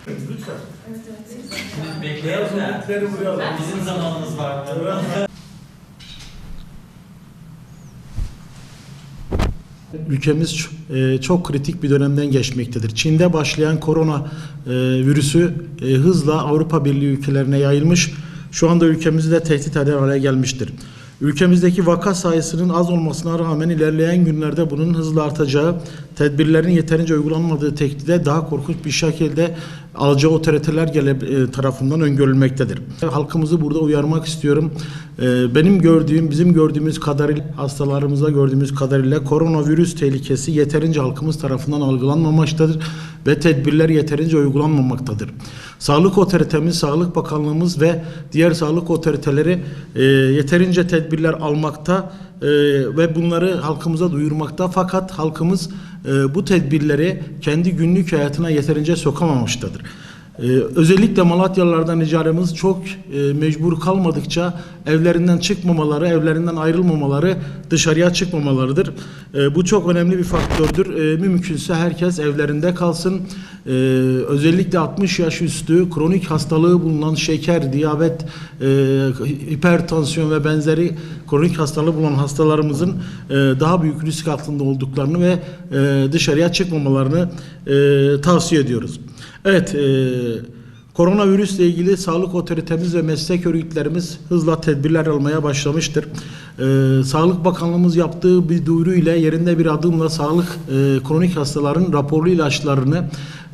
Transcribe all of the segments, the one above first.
Lütfen. Biz bekliyoruz ya. Bizim zamanımız var. Ülkemiz çok kritik bir dönemden geçmektedir. Çin'de başlayan korona virüsü hızla Avrupa Birliği ülkelerine yayılmış. Şu anda ülkemizi de tehdit eder hale gelmiştir. Ülkemizdeki vaka sayısının az olmasına rağmen ilerleyen günlerde bunun hızla artacağı, tedbirlerin yeterince uygulanmadığı tekdide daha korkunç bir şekilde alacağı otoriteler tarafından öngörülmektedir. Halkımızı burada uyarmak istiyorum. Bizim gördüğümüz kadarıyla, hastalarımızda gördüğümüz kadarıyla koronavirüs tehlikesi yeterince halkımız tarafından algılanmamaktadır ve tedbirler yeterince uygulanmamaktadır. Sağlık otoritemiz, Sağlık Bakanlığımız ve diğer sağlık otoriteleri yeterince tedbirler almakta ve bunları halkımıza duyurmakta, fakat halkımız bu tedbirleri kendi günlük hayatına yeterince sokamamıştadır. Özellikle Malatyalılardan ricamız çok mecbur kalmadıkça evlerinden çıkmamaları, evlerinden ayrılmamaları, dışarıya çıkmamalarıdır. Bu çok önemli bir faktördür. Mümkünse herkes evlerinde kalsın. Özellikle 60 yaş üstü kronik hastalığı bulunan şeker, diyabet, hipertansiyon ve benzeri kronik hastalığı bulunan hastalarımızın daha büyük risk altında olduklarını ve dışarıya çıkmamalarını tavsiye ediyoruz. Evet, koronavirüsle ilgili sağlık otoritemiz ve meslek örgütlerimiz hızla tedbirler almaya başlamıştır. Sağlık Bakanlığımız yaptığı bir duyuru ile yerinde bir adımla kronik hastaların raporlu ilaçlarını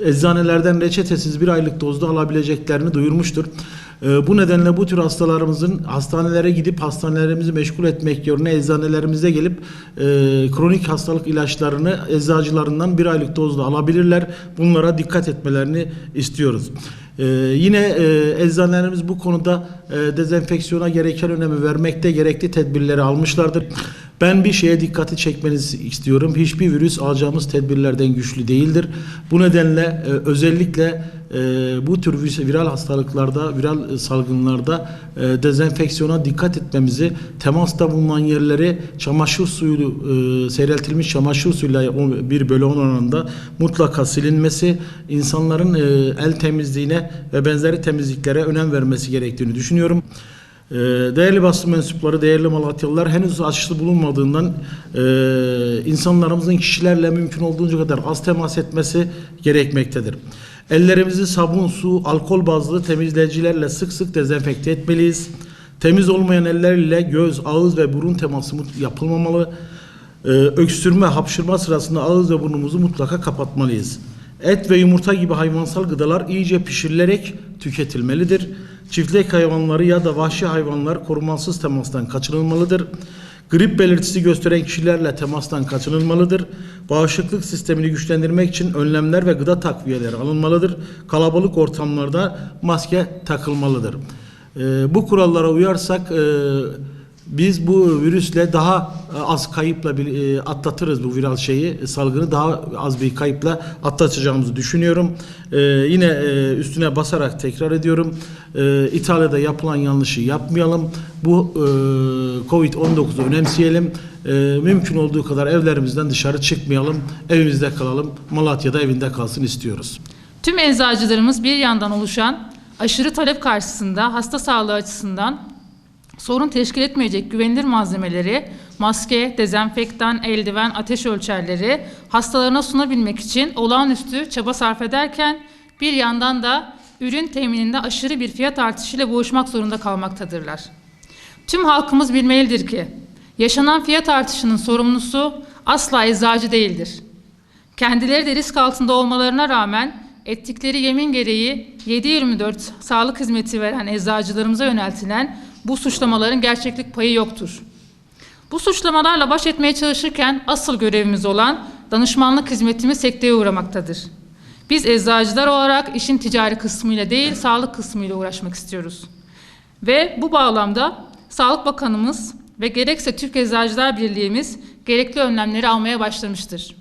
eczanelerden reçetesiz bir aylık dozda alabileceklerini duyurmuştur. Bu nedenle bu tür hastalarımızın hastanelere gidip hastanelerimizi meşgul etmek yerine eczanelerimize gelip kronik hastalık ilaçlarını eczacılarından bir aylık dozda alabilirler. Bunlara dikkat etmelerini istiyoruz. Yine eczanelerimiz bu konuda dezenfeksiyona gereken önemi vermekte, gerekli tedbirleri almışlardır. Ben bir şeye dikkati çekmenizi istiyorum. Hiçbir virüs alacağımız tedbirlerden güçlü değildir. Bu nedenle özellikle bu tür viral hastalıklarda, viral salgınlarda dezenfeksiyona dikkat etmemizi, temasta bulunan yerleri çamaşır suyu, seyreltilmiş çamaşır suyuyla 1/10 oranında mutlaka silinmesi, insanların el temizliğine ve benzeri temizliklere önem vermesi gerektiğini düşünüyorum. Değerli basın mensupları, değerli Malatyalılar, henüz aşısı bulunmadığından insanlarımızın kişilerle mümkün olduğunca kadar az temas etmesi gerekmektedir. Ellerimizi sabun, su, alkol bazlı temizleyicilerle sık sık dezenfekte etmeliyiz. Temiz olmayan eller ile göz, ağız ve burun teması yapılmamalı. Öksürme, hapşırma sırasında ağız ve burnumuzu mutlaka kapatmalıyız. Et ve yumurta gibi hayvansal gıdalar iyice pişirilerek tüketilmelidir. Çiftlik hayvanları ya da vahşi hayvanlar korumasız temastan kaçınılmalıdır. Grip belirtisi gösteren kişilerle temastan kaçınılmalıdır. Bağışıklık sistemini güçlendirmek için önlemler ve gıda takviyeleri alınmalıdır. Kalabalık ortamlarda maske takılmalıdır. Bu kurallara uyarsak biz bu virüsle daha az kayıpla atlatırız, bu viral salgını daha az bir kayıpla atlatacağımızı düşünüyorum. Yine üstüne basarak tekrar ediyorum. İtalya'da yapılan yanlışı yapmayalım. Bu Covid-19'u önemseyelim. Mümkün olduğu kadar evlerimizden dışarı çıkmayalım. Evimizde kalalım. Malatya'da evinde kalsın istiyoruz. Tüm eczacılarımız bir yandan oluşan aşırı talep karşısında hasta sağlığı açısından sorun teşkil etmeyecek güvenilir malzemeleri, maske, dezenfektan, eldiven, ateş ölçerleri hastalarına sunabilmek için olağanüstü çaba sarf ederken bir yandan da ürün temininde aşırı bir fiyat artışıyla boğuşmak zorunda kalmaktadırlar. Tüm halkımız bilmelidir ki yaşanan fiyat artışının sorumlusu asla eczacı değildir. Kendileri de risk altında olmalarına rağmen ettikleri yemin gereği 7/24 sağlık hizmeti veren eczacılarımıza yöneltilen bu suçlamaların gerçeklik payı yoktur. Bu suçlamalarla baş etmeye çalışırken asıl görevimiz olan danışmanlık hizmetimiz sekteye uğramaktadır. Biz eczacılar olarak işin ticari kısmıyla değil, sağlık kısmıyla uğraşmak istiyoruz. Ve bu bağlamda Sağlık Bakanımız ve gerekse Türk Eczacılar Birliği'miz gerekli önlemleri almaya başlamıştır.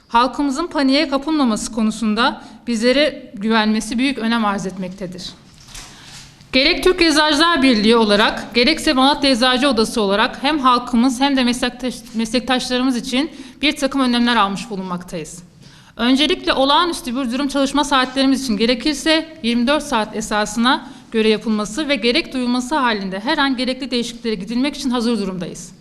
Halkımızın paniğe kapılmaması konusunda bizlere güvenmesi büyük önem arz etmektedir. Gerek Türk Eczacılar Birliği olarak, gerekse Malatya Eczacı Odası olarak hem halkımız hem de meslektaşlarımız için bir takım önlemler almış bulunmaktayız. Öncelikle olağanüstü bir durum çalışma saatlerimiz için gerekirse 24 saat esasına göre yapılması ve gerek duyulması halinde her an gerekli değişikliklere gidilmek için hazır durumdayız.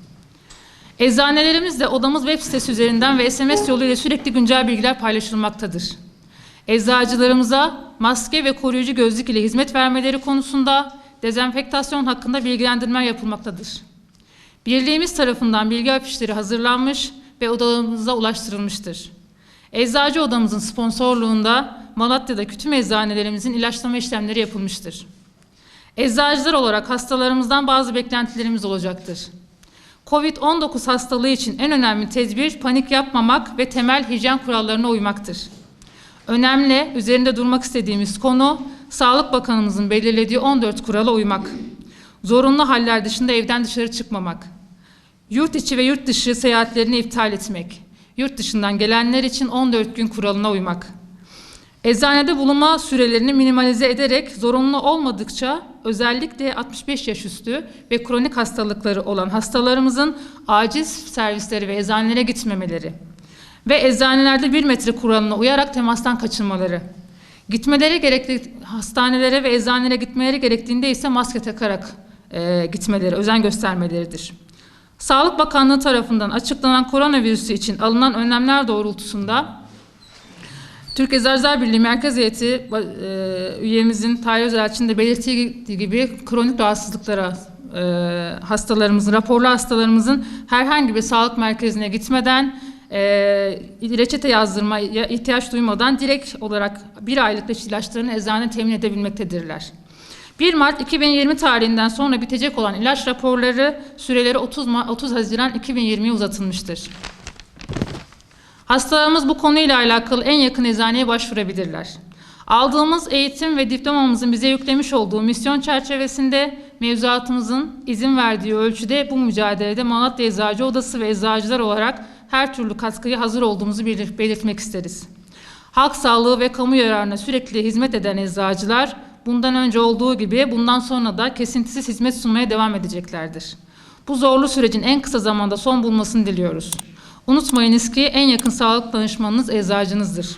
Eczanelerimizde odamız web sitesi üzerinden ve SMS yoluyla sürekli güncel bilgiler paylaşılmaktadır. Eczacılarımıza maske ve koruyucu gözlük ile hizmet vermeleri konusunda dezenfektasyon hakkında bilgilendirme yapılmaktadır. Birliğimiz tarafından bilgi afişleri hazırlanmış ve odalarımıza ulaştırılmıştır. Eczacı odamızın sponsorluğunda Malatya'daki tüm eczanelerimizin ilaçlama işlemleri yapılmıştır. Eczacılar olarak hastalarımızdan bazı beklentilerimiz olacaktır. Covid-19 hastalığı için en önemli tedbir panik yapmamak ve temel hijyen kurallarına uymaktır. Önemli, üzerinde durmak istediğimiz konu, Sağlık Bakanımızın belirlediği 14 kurala uymak. Zorunlu haller dışında evden dışarı çıkmamak. Yurt içi ve yurt dışı seyahatlerini iptal etmek. Yurt dışından gelenler için 14 gün kuralına uymak. Eczanede bulunma sürelerini minimalize ederek zorunlu olmadıkça özellikle 65 yaş üstü ve kronik hastalıkları olan hastalarımızın acil servisleri ve eczanelere gitmemeleri ve eczanelerde 1 metre kuralına uyarak temastan kaçınmaları. Gitmeleri gerekli hastanelere ve eczanelere gitmeleri gerektiğinde ise maske takarak gitmeleri, özen göstermeleridir. Sağlık Bakanlığı tarafından açıklanan koronavirüsü için alınan önlemler doğrultusunda Türk Eczacılar Birliği Merkez Heyeti üyemizin Tahir Özelçi'nin de belirttiği gibi kronik rahatsızlıklara hastalarımızın, raporlu hastalarımızın herhangi bir sağlık merkezine gitmeden reçete yazdırmaya ihtiyaç duymadan direkt olarak 1 aylık ilaçlarını eczane temin edebilmektedirler. 1 Mart 2020 tarihinden sonra bitecek olan ilaç raporları süreleri 30 Haziran 2020'ye uzatılmıştır. Hastalarımız bu konuyla alakalı en yakın eczaneye başvurabilirler. Aldığımız eğitim ve diplomamızın bize yüklemiş olduğu misyon çerçevesinde mevzuatımızın izin verdiği ölçüde bu mücadelede Malatya Eczacı Odası ve eczacılar olarak her türlü katkıya hazır olduğumuzu belirtmek isteriz. Halk sağlığı ve kamu yararına sürekli hizmet eden eczacılar bundan önce olduğu gibi bundan sonra da kesintisiz hizmet sunmaya devam edeceklerdir. Bu zorlu sürecin en kısa zamanda son bulmasını diliyoruz. Unutmayınız ki en yakın sağlık danışmanınız eczacınızdır.